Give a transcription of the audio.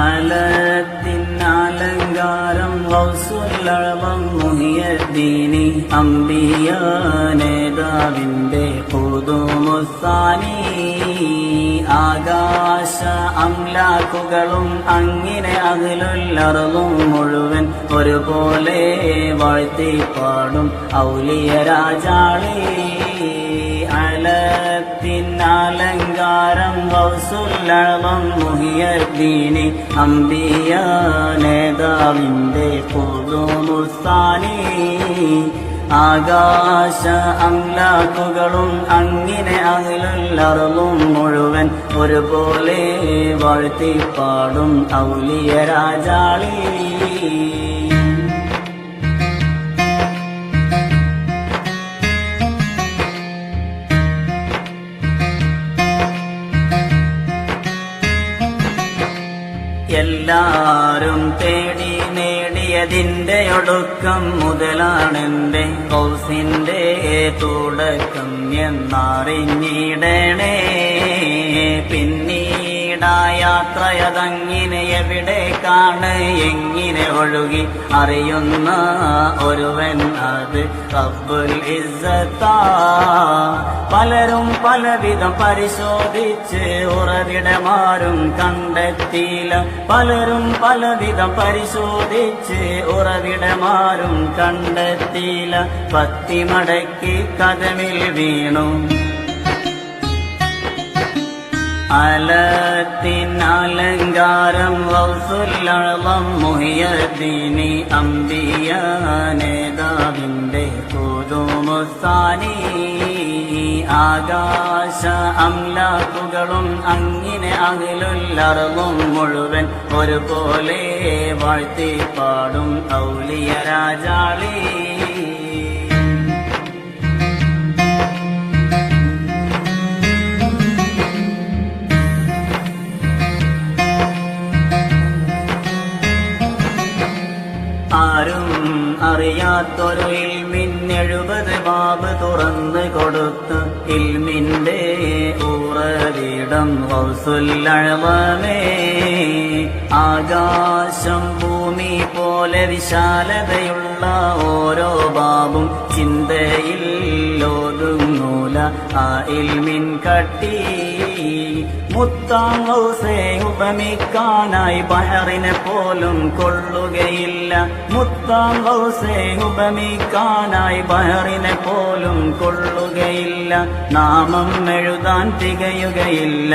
അലത്തിനലങ്കാരം ഗൗസുൽ മുഹിയുദ്ദീനി അംബിയ നേതാവിന്റെ ഖുദൂമുസ്സാനി ആകാശ അംലാക്കുകളും അങ്ങിനെ അഹ്ലുൽ അർളും മുഴുവൻ ഒരുപോലെ വാഴ്ത്തിപ്പാടും ഔലിയ രാജാളി അലത്തിനലങ്കാരം ഗൗസുൽ മുഹിയുദ്ദീനി അംബിയ നേതാവിന്റെ ഖുദൂമുസ്സാനി ആകാശ അംലാക്കുകളും അങ്ങിനെ അഹ്ലുൽ അർളും മുഴുവൻ ഒരുപോലെ വാഴ്ത്തിപ്പാടും ഔലിയ രാജാളി എല്ലാരും തേടി നേടിയതിന്റെ ഒടുക്കം മുതലാണെന്റെ കൗസിന്റെ തുടക്കം എന്നറിഞ്ഞിടണേ. പിന്നീടാ യാത്രയതങ്ങിനെ എവിടേക്കാണ് എങ്ങിനെ ഒഴുകി അറിയുന്ന ഒരുവൻ അത് റബ്ബുൽ ഇസ്സത്താ. പലരും പലവിധം പരിശോധിച്ച് ഉറവിടമാരും കണ്ടെത്തിയില്ല. പലരും പലവിധം പരിശോധിച്ച് ഉറവിടമാരും കണ്ടെത്തിയില്ല. പത്തിമടക്കി കദമിൽ വീണു അലത്തിനലങ്കാരം ഗൗസുൽ മുഹിയുദ്ദീനി അംബിയ നേതാവിന്റെ ഖുദൂമുസ്സാനി ആകാശ അംലാക്കുകളും അങ്ങിനെ അഹ്ലുൽ അർളും മുഴുവൻ ഒരുപോലെ വാഴ്ത്തിപ്പാടും ഔലിയ രാജാളി ആരും അറിയാത്തൊരു ഇൽമിന് 70 ബാബ് തുറന്നു കൊടുത്ത് ഇൽമിന്റെ ഉറവിടം ഗൗസുൽ അഅ്ളമേ. ആകാശം ഭൂമി പോലെ വിശാലതയുള്ള ഓരോ ബാബും ചിന്തയിൽ ഒതുങ്ങൂല ആ ഇൽമിൻ കട്ടി. മുത്താം ഗൗസേ ഉപമിക്കാനായി ബഹറിനെ പോലും കൊള്ളുകയില്ല. മുത്താം ഗൗസേ ഉപമിക്കാനായി ബഹറിനെ പോലും കൊള്ളുകയില്ല. നാമം എഴുതാൻ തികയുകയില്ല.